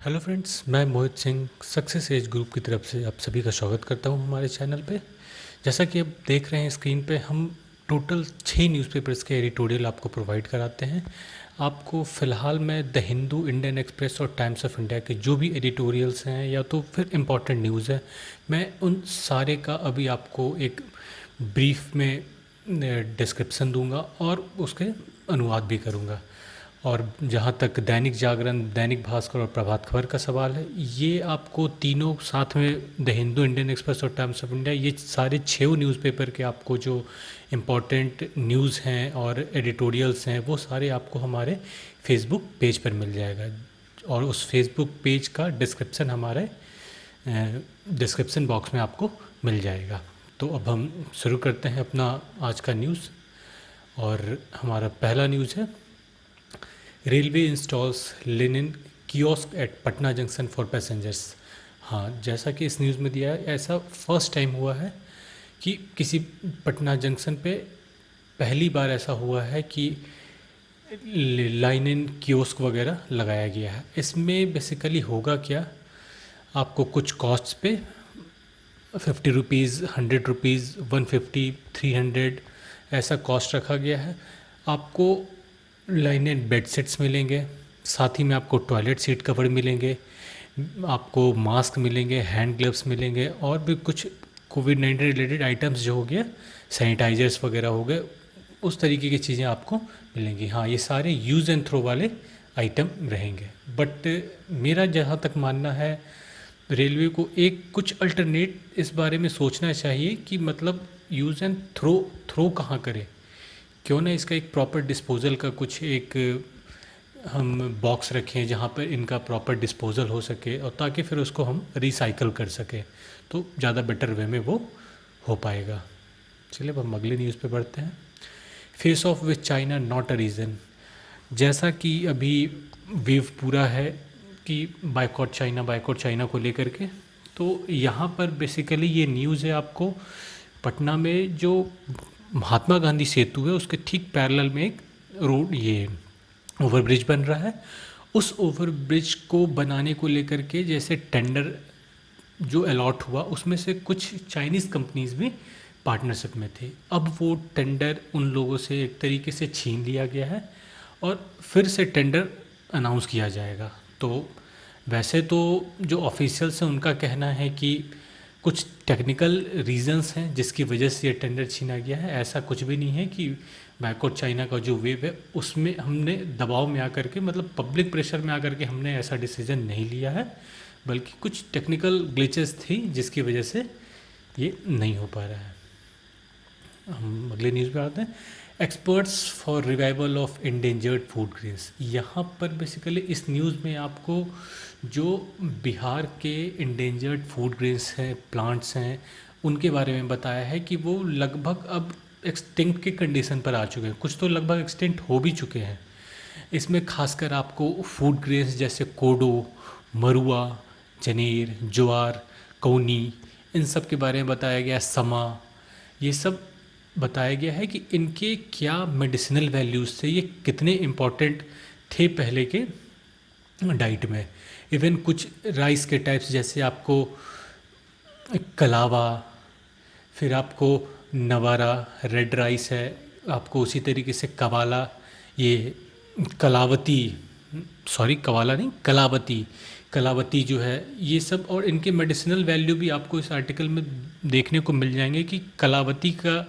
Hello friends, मैं Mohit Singh success age group की तरफ से आप सभी का स्वागत करता हूं हमारे चैनल पे। जैसा कि आप देख रहे हैं स्क्रीन पे, हम टोटल 6 न्यूज़पेपर्स के एडिटोरियल आपको प्रोवाइड कराते हैं। आपको फ़िलहाल मैं द हिंदू, इंडियन एक्सप्रेस और टाइम्स ऑफ इंडिया के जो भी एडिटोरियल्स हैं या तो फिर इम्पॉर्टेंट न्यूज़ है, मैं उन सारे का अभी आपको एक ब्रीफ में डिस्क्रिप्शन दूंगा और उसके अनुवाद भी करूंगा। और जहाँ तक दैनिक जागरण, दैनिक भास्कर और प्रभात खबर का सवाल है, ये आपको तीनों साथ में द हिंदू, इंडियन एक्सप्रेस और टाइम्स ऑफ इंडिया, ये सारे 6 न्यूज़पेपर के आपको जो इम्पोर्टेंट न्यूज़ हैं और एडिटोरियल्स हैं वो सारे आपको हमारे फेसबुक पेज पर मिल जाएगा। और उस फेसबुक पेज का डिस्क्रिप्शन हमारे डिस्क्रिप्शन बॉक्स में आपको मिल जाएगा। तो अब हम शुरू करते हैं अपना आज का न्यूज़। और हमारा पहला न्यूज़ है, railway installs linen kiosk at Patna junction for passengers. हाँ, जैसा कि इस न्यूज़ में दिया है, ऐसा फर्स्ट टाइम हुआ है कि किसी पटना जंक्शन पे पहली बार ऐसा हुआ है कि लाइनिन कियोस्क वगैरह लगाया गया है। इसमें बेसिकली होगा क्या, आपको कुछ कॉस्ट्स पे 50 रुपीज़, 100 रुपीज़, 150, 300 ऐसा कॉस्ट रखा गया है। आपको लाइनें बेड सेट्स मिलेंगे, साथ ही में आपको टॉयलेट सीट कवर मिलेंगे, आपको मास्क मिलेंगे, हैंड ग्लव्स मिलेंगे और भी कुछ कोविड-19 रिलेटेड आइटम्स जो हो गया, सैनिटाइजर्स वगैरह हो गए, उस तरीके की चीज़ें आपको मिलेंगी। हाँ, ये सारे यूज़ एंड थ्रो वाले आइटम रहेंगे। बट मेरा जहाँ तक मानना है, रेलवे को एक कुछ अल्टरनेट इस बारे में सोचना चाहिए कि मतलब यूज़ एंड थ्रो कहाँ करें। क्यों ना इसका एक प्रॉपर डिस्पोजल का कुछ एक हम बॉक्स रखें जहाँ पर इनका प्रॉपर डिस्पोजल हो सके, और ताकि फिर उसको हम रिसाइकल कर सकें, तो ज़्यादा बेटर वे में वो हो पाएगा। चलिए अब हम अगले न्यूज़ पे बढ़ते हैं। Face of with China not a reason. जैसा कि अभी वेव पूरा है कि बायकॉट चाइना को लेकर के, तो यहाँ पर बेसिकली ये न्यूज़ है आपको, पटना में जो महात्मा गांधी सेतु है उसके ठीक पैरेलल में एक रोड, ये ओवरब्रिज बन रहा है। उस ओवरब्रिज को बनाने को लेकर के जैसे टेंडर जो अलॉट हुआ, उसमें से कुछ चाइनीज़ कंपनीज भी पार्टनरशिप में थे। अब वो टेंडर उन लोगों से एक तरीके से छीन लिया गया है और फिर से टेंडर अनाउंस किया जाएगा। तो वैसे तो जो ऑफिशियल्स हैं उनका कहना है कि कुछ टेक्निकल रीजंस हैं जिसकी वजह से ये टेंडर छीना गया है। ऐसा कुछ भी नहीं है कि बैकवर्ड चाइना का जो वेव है उसमें हमने दबाव में आकर के, मतलब पब्लिक प्रेशर में आकर के हमने ऐसा डिसीजन नहीं लिया है, बल्कि कुछ टेक्निकल ग्लिचेस थी जिसकी वजह से ये नहीं हो पा रहा है। हम अगले न्यूज़ पे आते हैं। Experts for revival of endangered food grains. यहाँ पर बेसिकली इस न्यूज़ में आपको जो बिहार के इंडेंजर्ड फूड ग्रेन्स हैं, प्लांट्स हैं, उनके बारे में बताया है कि वो लगभग अब एक्सटिंक्ट की कंडीशन पर आ चुके हैं। कुछ तो लगभग एक्सटिंक्ट हो भी चुके हैं। इसमें खासकर आपको फूड ग्रेन्स जैसे कोडो, मरुआ, जनेर, ज्वार, कौनी, इन सब के बारे में बताया गया। समा, ये सब बताया गया है कि इनके क्या मेडिसिनल वैल्यूज़ थे, ये कितने इम्पोर्टेंट थे पहले के डाइट में। इवन कुछ राइस के टाइप्स जैसे आपको कलावा, फिर आपको नवारा रेड राइस है, आपको उसी तरीके से कवाला, ये कलावती, सॉरी कवाला नहीं, कलावती, कलावती जो है, ये सब। और इनके मेडिसिनल वैल्यू भी आपको इस आर्टिकल में देखने को मिल जाएंगे कि कलावती का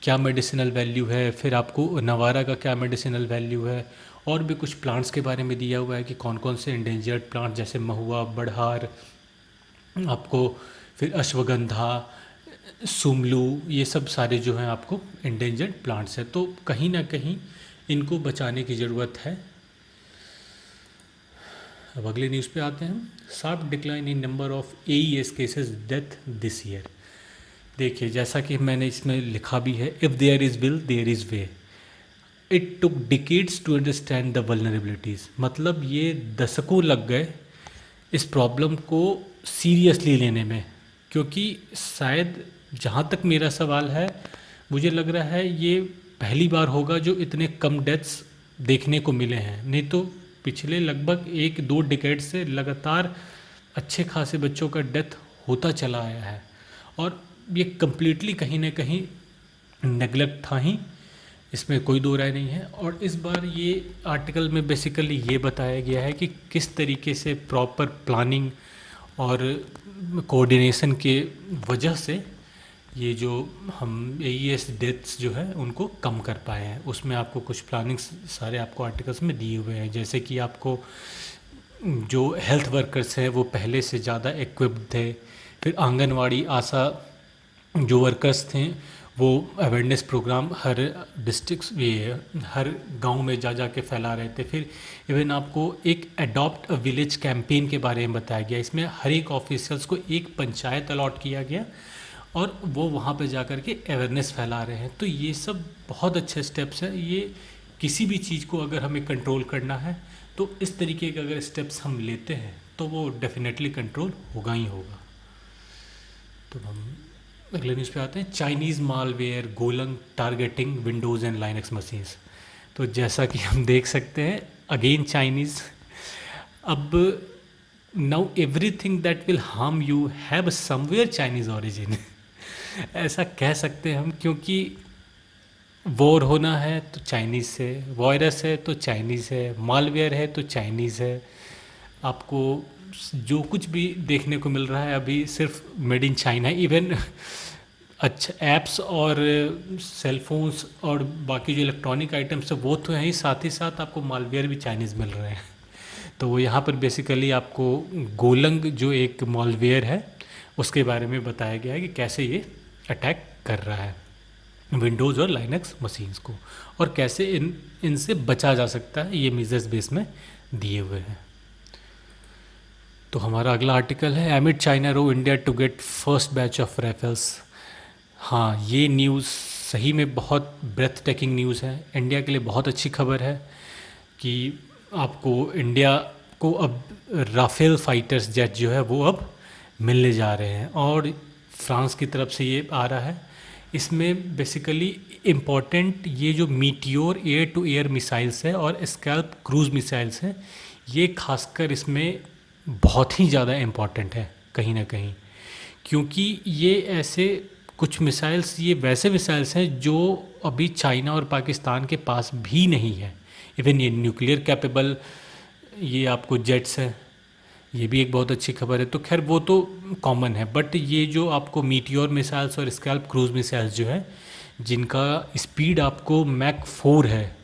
क्या मेडिसिनल वैल्यू है, फिर आपको नवारा का क्या मेडिसिनल वैल्यू है, और भी कुछ प्लांट्स के बारे में दिया हुआ है कि कौन कौन से इंडेंजर्ड प्लांट जैसे महुआ, बड़हार, आपको फिर अश्वगंधा, सुमलू, ये सब सारे जो हैं आपको इंडेंजर्ड प्लांट्स हैं। तो कहीं ना कहीं इनको बचाने की ज़रूरत है। अब अगले न्यूज़ पे आते हैं। Sharp decline in number of AES cases death this year. देखिए, जैसा कि मैंने इसमें लिखा भी है, if there is will there is way, it took decades to understand the vulnerabilities. मतलब ये दशकों लग गए इस प्रॉब्लम को सीरियसली लेने में, क्योंकि शायद, जहाँ तक मेरा सवाल है, मुझे लग रहा है ये पहली बार होगा जो इतने कम डेथ्स देखने को मिले हैं। नहीं तो पिछले लगभग 1-2 डिकेड से लगातार अच्छे खासे बच्चों का डेथ होता चला आया है। और ये कम्प्लीटली कहीं ना कहीं नेगलेक्ट था ही, इसमें कोई दो राय नहीं है। और इस बार ये आर्टिकल में बेसिकली ये बताया गया है कि किस तरीके से प्रॉपर प्लानिंग और कोऑर्डिनेशन के वजह से ये जो हम एईएस डेथ्स जो है उनको कम कर पाए हैं। उसमें आपको कुछ प्लानिंग्स सारे आपको आर्टिकल्स में दिए हुए हैं, जैसे कि आपको जो हेल्थ वर्कर्स हैं वो पहले से ज़्यादा इक्विप्ड थे। फिर आंगनवाड़ी आशा जो वर्कर्स थे वो अवेयरनेस प्रोग्राम हर डिस्ट्रिक्ट ये हर गांव में जा जा के फैला रहे थे। फिर इवन आपको एक अडॉप्ट अ विलेज कैंपेन के बारे में बताया गया। इसमें हर एक ऑफिसर्स को एक पंचायत अलॉट किया गया और वो वहाँ पे जा कर के अवेयरनेस फैला रहे हैं। तो ये सब बहुत अच्छे स्टेप्स हैं। ये किसी भी चीज़ को अगर हमें कंट्रोल करना है तो इस तरीके के अगर स्टेप्स हम लेते हैं तो वो डेफिनेटली कंट्रोल होगा ही होगा। तो हम अगले न्यूज़ पे आते हैं। Chinese malware Golang targeting Windows and Linux machines. तो जैसा कि हम देख सकते हैं अगेन चाइनीज़। अब now everything that will harm you have somewhere Chinese origin ऐसा कह सकते हैं हम, क्योंकि वॉर होना है तो चाइनीज़ से, वायरस है तो चाइनीज़ है, मालवेयर है तो चाइनीज़ है। आपको जो कुछ भी देखने को मिल रहा है अभी सिर्फ मेड इन चाइना। इवन अच्छा ऐप्स और सेलफोन्स और बाकी जो इलेक्ट्रॉनिक आइटम्स है वो तो हैं ही, साथ ही साथ आपको मालवेयर भी चाइनीज़ मिल रहे हैं। तो वो यहाँ पर बेसिकली आपको गोलंग जो एक मालवेयर है उसके बारे में बताया गया है कि कैसे ये अटैक कर रहा है विंडोज़ और लाइनक्स मशीन्स को, और कैसे इनसे बचा जा सकता है। ये मेजर्स बेस में दिए हुए हैं। तो हमारा अगला आर्टिकल है amid China row India to get first batch of rifles. हाँ, ये न्यूज़ सही में बहुत ब्रेथ टेकिंग न्यूज़ है। इंडिया के लिए बहुत अच्छी खबर है कि आपको इंडिया को अब राफेल फाइटर्स जेट जो है वो अब मिलने जा रहे हैं और फ्रांस की तरफ से ये आ रहा है। इसमें बेसिकली इम्पॉर्टेंट ये जो meteor air to air missiles है और स्कैल्प क्रूज़ मिसाइल्स हैं, ये खासकर इसमें बहुत ही ज़्यादा इम्पॉर्टेंट है कहीं ना कहीं, क्योंकि ये ऐसे कुछ मिसाइल्स, ये वैसे मिसाइल्स हैं जो अभी चाइना और पाकिस्तान के पास भी नहीं है। इवन ये न्यूक्लियर कैपेबल ये आपको जेट्स हैं, ये भी एक बहुत अच्छी खबर है। तो खैर वो तो कॉमन है, बट ये जो आपको मीटियोर मिसाइल्स और स्कैल्प क्रूज मिसाइल्स जो है जिनका स्पीड आपको मैक 4 है,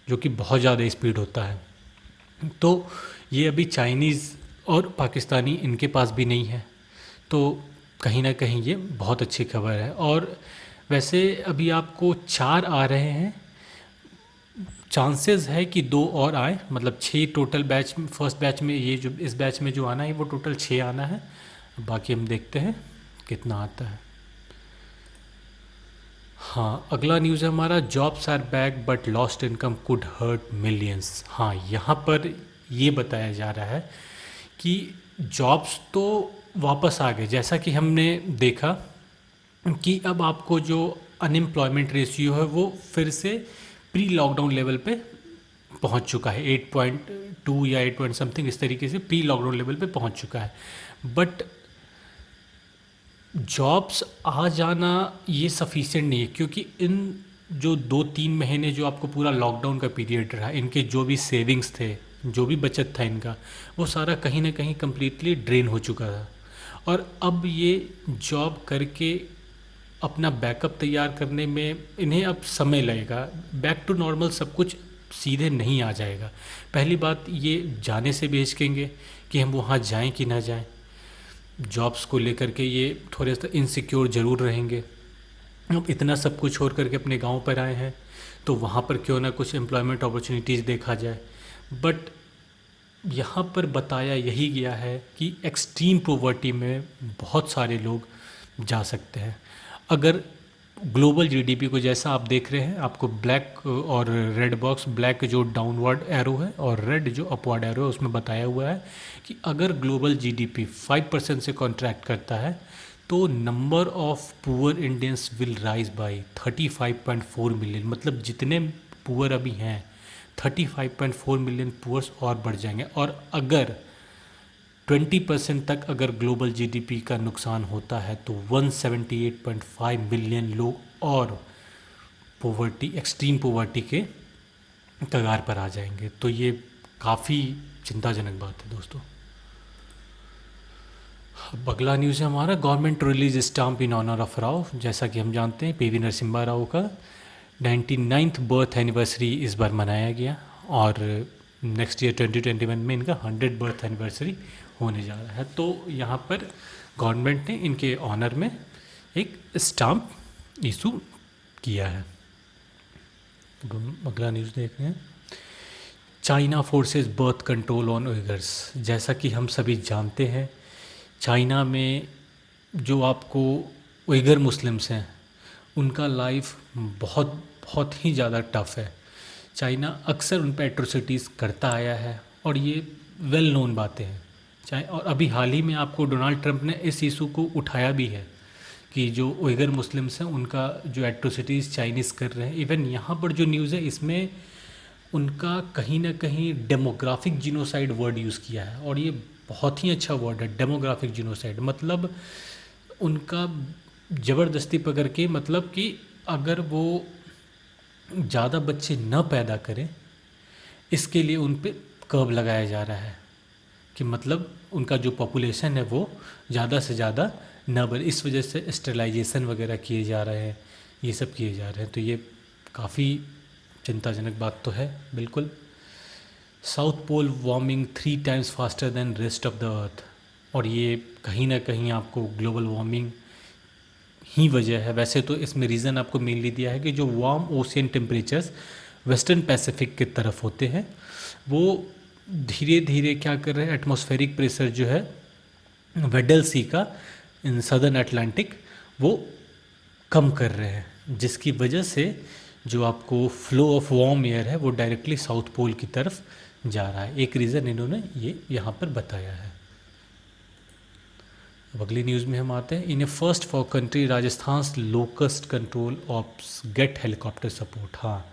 जो कि बहुत ज़्यादा स्पीड होता है, तो ये अभी चाइनीज़ और पाकिस्तानी इनके पास भी नहीं है। तो कहीं ना कहीं ये बहुत अच्छी खबर है। और वैसे अभी आपको 4 आ रहे हैं, चांसेस है कि 2 और आए, मतलब 6 टोटल बैच फर्स्ट बैच में, ये जो इस बैच में जो आना है वो टोटल 6 आना है। बाकी हम देखते हैं कितना आता है। हाँ, अगला न्यूज़ है हमारा jobs are back but lost income could hurt millions. हाँ, यहाँ पर ये बताया जा रहा है कि जॉब्स तो वापस आ गए। जैसा कि हमने देखा कि अब आपको जो अनएम्प्लॉयमेंट रेशियो है वो फिर से प्री लॉकडाउन लेवल पे पहुंच चुका है। 8.2 या 8 पॉइंट समथिंग इस तरीके से प्री लॉकडाउन लेवल पे पहुंच चुका है। बट जॉब्स आ जाना ये सफिशिएंट नहीं है, क्योंकि इन जो 2-3 महीने जो आपको पूरा लॉकडाउन का पीरियड रहा, इनके जो भी सेविंग्स थे, जो भी बचत था इनका, वो सारा कहीं ना कहीं कम्प्लीटली ड्रेन हो चुका था। और अब ये जॉब करके अपना बैकअप तैयार करने में इन्हें अब समय लगेगा। बैक टू नॉर्मल सब कुछ सीधे नहीं आ जाएगा। पहली बात, ये जाने से भी हिचकेंगे कि हम वहाँ जाएं कि ना जाएं। जॉब्स को लेकर के ये थोड़े सा इनसिक्योर ज़रूर रहेंगे। अब इतना सब कुछ छोड़ करके अपने गांव पर आए हैं तो वहाँ पर क्यों ना कुछ एम्प्लॉयमेंट अपॉर्चुनिटीज़ देखा जाए। बट यहाँ पर बताया यही गया है कि एक्सट्रीम पॉवर्टी में बहुत सारे लोग जा सकते हैं। अगर ग्लोबल जीडीपी को जैसा आप देख रहे हैं, आपको ब्लैक और रेड बॉक्स, ब्लैक जो डाउनवर्ड एरो है और रेड जो अपवर्ड एरो है, उसमें बताया हुआ है कि अगर ग्लोबल जीडीपी 5% से कॉन्ट्रैक्ट करता है तो number of poor Indians will rise by 35.4 million. मतलब जितने पुअर अभी हैं 35.4 मिलियन पुअर्स और बढ़ जाएंगे। और अगर 20% तक अगर ग्लोबल जीडीपी का नुकसान होता है तो 178.5 मिलियन लोग और पोवर्टी, एक्सट्रीम पोवर्टी के कगार पर आ जाएंगे। तो ये काफ़ी चिंताजनक बात है दोस्तों। अब अगला न्यूज़ है हमारा, government release stamp in honour of Rao. जैसा कि हम जानते हैं पीवी नरसिम्हा राव का 99th बर्थ एनिवर्सरी इस बार मनाया गया और नेक्स्ट ईयर 2021 में इनका 100 बर्थ एनिवर्सरी होने जा रहा है। तो यहाँ पर गवर्नमेंट ने इनके ऑनर में एक स्टाम्प इशू किया है। अब हम अगला न्यूज़ देख रहे हैं, China forces birth control on Uighurs. जैसा कि हम सभी जानते हैं चाइना में जो आपको उइगर मुस्लिम्स हैं उनका लाइफ बहुत बहुत ही ज़्यादा टफ है। चाइना अक्सर उन पर एट्रोसिटीज़ करता आया है और ये वेल नोन बातें हैं। चाहे और अभी हाल ही में आपको डोनाल्ड ट्रंप ने इस इशू को उठाया भी है कि जो उइगर मुस्लिम्स हैं उनका जो एट्रोसिटीज़ चाइनीज़ कर रहे हैं। इवन यहाँ पर जो न्यूज़ है इसमें उनका कहीं ना कहीं डेमोग्राफिक जीनोसाइड वर्ड यूज़ किया है और ये बहुत ही अच्छा वर्ड है डेमोग्राफिक जीनोसाइड। मतलब उनका ज़बरदस्ती पकड़ के, मतलब कि अगर वो ज़्यादा बच्चे न पैदा करें इसके लिए उन पे कर्व लगाया जा रहा है कि मतलब उनका जो पॉपुलेशन है वो ज़्यादा से ज़्यादा न बढ़े। इस वजह से स्टेलाइजेशन वगैरह किए जा रहे हैं, ये सब किए जा रहे हैं। तो ये काफ़ी चिंताजनक बात तो है बिल्कुल। South Pole warming 3 times faster than rest of the earth. और ये कहीं ना कहीं आपको ग्लोबल वार्मिंग ही वजह है। वैसे तो इसमें रीज़न आपको मेनली दिया है कि जो warm ocean temperatures western Pacific की तरफ होते हैं वो धीरे धीरे क्या कर रहे हैं, एटमॉस्फेरिक प्रेशर जो है वेडल सी का इन सदर्न अटलांटिक वो कम कर रहे हैं, जिसकी वजह से जो आपको फ्लो ऑफ वार्म एयर है वो डायरेक्टली साउथ पोल की तरफ जा रहा है। एक रीज़न इन्होंने ये यहाँ पर बताया है। अब अगली न्यूज़ में हम आते हैं, in a first for country Rajasthan locust control ops get helicopter support. हाँ,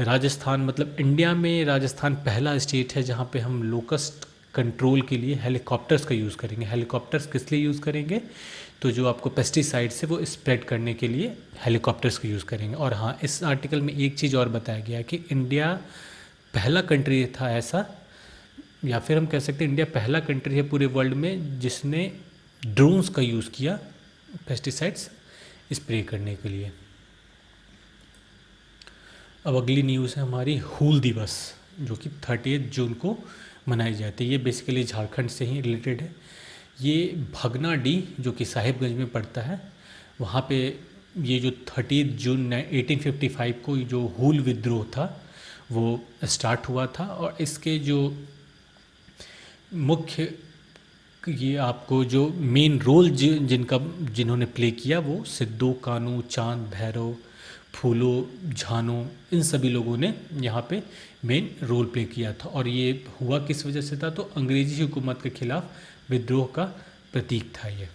राजस्थान मतलब इंडिया में राजस्थान पहला स्टेट है जहाँ पे हम लोकस्ट कंट्रोल के लिए हेलीकॉप्टर्स का यूज़ करेंगे। हेलीकॉप्टर्स किस लिए यूज़ करेंगे, तो जो आपको पेस्टिसाइड से वो स्प्रेड करने के लिए हेलीकॉप्टर्स का यूज़ करेंगे। और हाँ, इस आर्टिकल में एक चीज़ और बताया गया है कि इंडिया पहला कंट्री था ऐसा, या फिर हम कह सकते हैं इंडिया पहला कंट्री है पूरे वर्ल्ड में जिसने ड्रोन्स का यूज़ किया पेस्टिसाइड्स स्प्रे करने के लिए। अब अगली न्यूज़ है हमारी हूल दिवस, जो कि 30 जून को मनाई जाती है। ये बेसिकली झारखंड से ही रिलेटेड है। ये भगनाडी जो कि साहिबगंज में पड़ता है, वहाँ पे ये जो 30 जून 1855 को जो हूल विद्रोह था वो स्टार्ट हुआ था। और इसके जो मुख्य ये आपको जो मेन रोल जिन्होंने प्ले किया वो सिद्धू कानू, चांद, भैरव, फूलो, झानो, इन सभी लोगों ने यहाँ पे मेन रोल प्ले किया था। और ये हुआ किस वजह से था, तो अंग्रेजी हुकूमत के खिलाफ विद्रोह का प्रतीक था ये।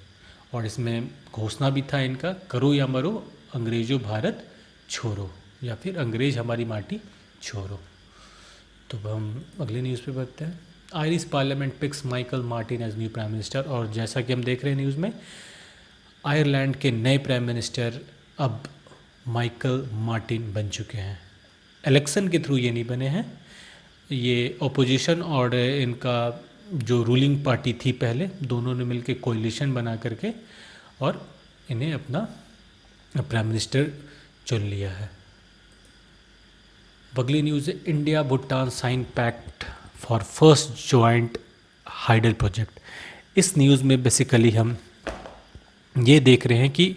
और इसमें घोषणा भी था इनका, करो या मरो अंग्रेजों भारत छोड़ो, या फिर अंग्रेज हमारी माटी छोड़ो। तो हम अगले न्यूज़ पे बढ़ते हैं। Irish parliament picks Michael Martin as new prime minister. और जैसा कि हम देख रहे हैं न्यूज़ में, आयरलैंड के नए प्राइम मिनिस्टर अब माइकल मार्टिन बन चुके हैं। इलेक्शन के थ्रू ये नहीं बने हैं, ये ओपोजिशन और इनका जो रूलिंग पार्टी थी पहले, दोनों ने मिलकर कोalition बना करके और इन्हें अपना प्राइम मिनिस्टर चुन लिया है। अगली न्यूज़ है, India Bhutan sign pact for first joint hydel project. इस न्यूज़ में बेसिकली हम ये देख रहे हैं कि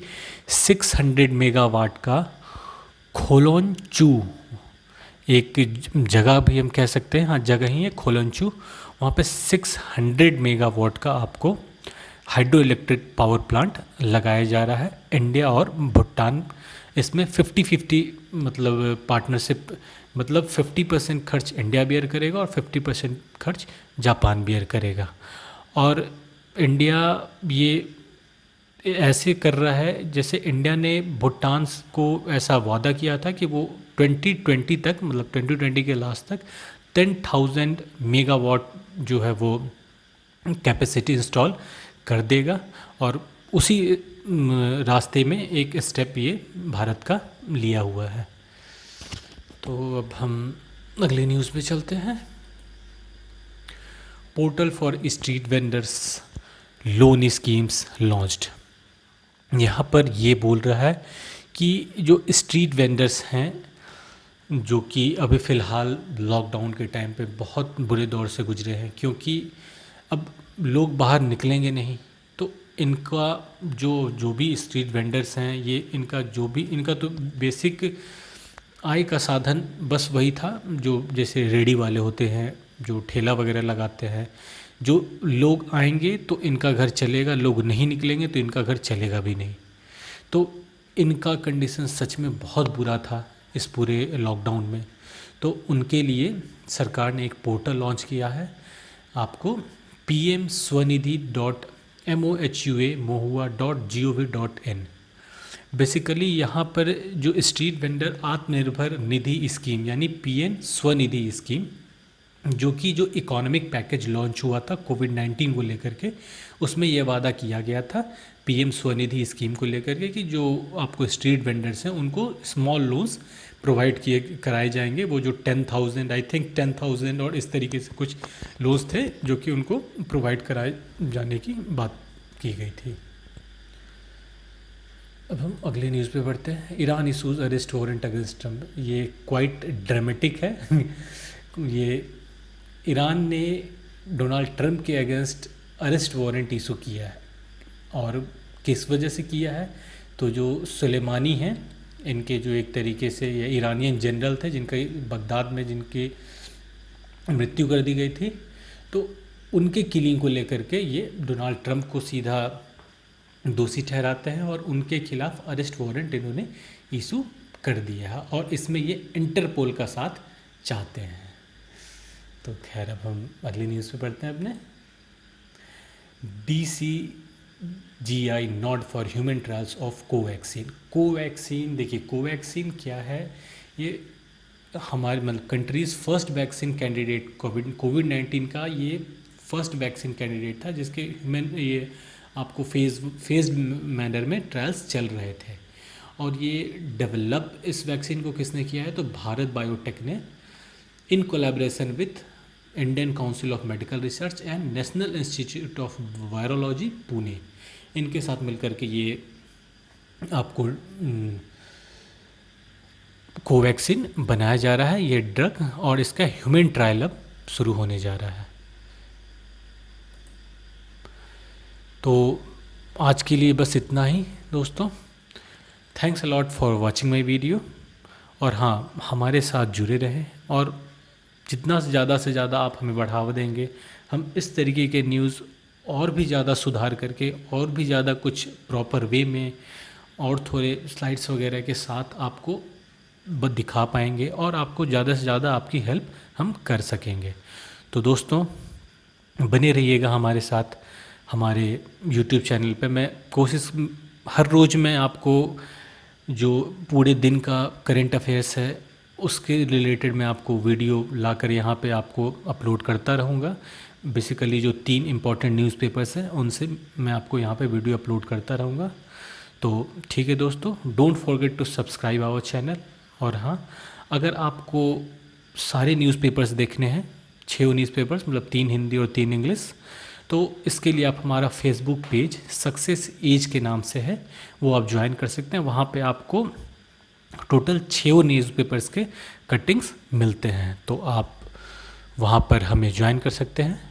600 मेगावाट का खोलोंचू, एक जगह भी हम कह सकते हैं, हाँ जगह ही है खोलोंचू, वहाँ पे 600 मेगावाट का आपको हाइड्रो इलेक्ट्रिक पावर प्लांट लगाया जा रहा है। इंडिया और भूटान इसमें 50-50 मतलब पार्टनरशिप, मतलब 50% खर्च इंडिया बियर करेगा और 50% खर्च जापान बियर करेगा। और इंडिया ये ऐसे कर रहा है जैसे इंडिया ने भूटान को ऐसा वादा किया था कि वो 2020 तक, मतलब 2020 के लास्ट तक 10,000 मेगावाट जो है वो कैपेसिटी इंस्टॉल कर देगा। और उसी रास्ते में एक स्टेप ये भारत का लिया हुआ है। तो अब हम अगले न्यूज़ पे चलते हैं। Portal for street vendors loan schemes launched. यहाँ पर ये बोल रहा है कि जो स्ट्रीट वेंडर्स हैं, जो कि अभी फ़िलहाल लॉकडाउन के टाइम पे बहुत बुरे दौर से गुजरे हैं, क्योंकि अब लोग बाहर निकलेंगे नहीं, तो इनका जो जो भी स्ट्रीट वेंडर्स हैं, ये इनका जो भी इनका तो बेसिक आय का साधन बस वही था, जो जैसे रेडी वाले होते हैं, जो ठेला वगैरह लगाते हैं। जो लोग आएंगे तो इनका घर चलेगा, लोग नहीं निकलेंगे तो इनका घर चलेगा भी नहीं। तो इनका कंडीशन सच में बहुत बुरा था इस पूरे लॉकडाउन में। तो उनके लिए सरकार ने एक पोर्टल लॉन्च किया है। आपको pmswanidhi.mohua.gov.in। बेसिकली यहाँ पर जो street vendor Atmanirbhar Nidhi scheme यानी पीएम स्वनिधि स्कीम, जो कि जो इकोनॉमिक पैकेज लॉन्च हुआ था कोविड-19 को लेकर के, उसमें यह वादा किया गया था पीएम स्वनिधि स्कीम को लेकर के कि जो आपको स्ट्रीट वेंडर्स हैं उनको स्मॉल लोन्स प्रोवाइड किए कराए जाएंगे। वो जो 10,000 आई थिंक 10,000 और इस तरीके से कुछ लोन्स थे जो कि उनको प्रोवाइड कराए जाने की बात की गई थी। अब हम अगले न्यूज़ पे बढ़ते हैं। Iran issues arrest warrant against Trump. ये क्वाइट ड्रामेटिक है। ये ईरान ने डोनाल्ड ट्रंप के अगेंस्ट अरेस्ट वारंट इशू किया है। और किस वजह से किया है? तो जो सुलेमानी हैं, इनके जो एक तरीके से ये ईरानियन जनरल थे जिनका बगदाद में जिनकी मृत्यु कर दी गई थी, तो उनके किलिंग को लेकर के ये डोनाल्ड ट्रंप को सीधा दोषी ठहराते हैं और उनके खिलाफ अरेस्ट वारंट इन्होंने इशू कर दिया है। और इसमें ये इंटरपोल का साथ चाहते हैं। तो खैर अब हम अगली न्यूज़ पे पढ़ते हैं अपने। DCGI not for human trials of Covaxin. Covaxin, देखिए कोवैक्सीन क्या है? ये हमारे मतलब कंट्रीज़ फर्स्ट वैक्सीन कैंडिडेट कोविड-19 का ये फर्स्ट वैक्सीन कैंडिडेट था जिसके ह्यूमन ये आपको फेज्ड मैनर में ट्रायल्स चल रहे थे। और ये डेवलप इस वैक्सीन को किसने किया है? तो भारत बायोटेक ने in collaboration with Indian council of medical research and national institute of virology Pune, इनके साथ मिलकर के ये आपको कोवैक्सीन बनाया जा रहा है, ये ड्रग, और इसका ह्यूमन ट्रायल अब शुरू होने जा रहा है। तो आज के लिए बस इतना ही दोस्तों। Thanks a lot for watching my video. और हाँ, हमारे साथ जुड़े रहें और जितना से ज़्यादा आप हमें बढ़ावा देंगे, हम इस तरीके के न्यूज़ और भी ज़्यादा सुधार करके और भी ज़्यादा कुछ प्रॉपर वे में और थोड़े स्लाइड्स वगैरह के साथ आपको दिखा पाएंगे और आपको ज़्यादा से ज़्यादा आपकी हेल्प हम कर सकेंगे। तो दोस्तों बने रहिएगा हमारे साथ हमारे YouTube चैनल पे। मैं कोशिश हर रोज़ मैं आपको जो पूरे दिन का करंट अफेयर्स है उसके रिलेटेड मैं आपको वीडियो लाकर यहाँ पे आपको अपलोड करता रहूँगा। बेसिकली जो 3 इम्पॉर्टेंट न्यूज़पेपर्स हैं उनसे मैं आपको यहाँ पे वीडियो अपलोड करता रहूँगा। तो ठीक है दोस्तों, don't forget to subscribe our channel. और हाँ, अगर आपको सारे न्यूज़पेपर्स देखने हैं, 6 न्यूज़पेपर्स मतलब 3 हिंदी और 3 इंग्लिश, तो इसके लिए आप हमारा फेसबुक पेज सक्सेस एज के नाम से है, वो आप ज्वाइन कर सकते हैं। वहाँ पे आपको टोटल 6 न्यूज़पेपर्स के कटिंग्स मिलते हैं, तो आप वहाँ पर हमें ज्वाइन कर सकते हैं।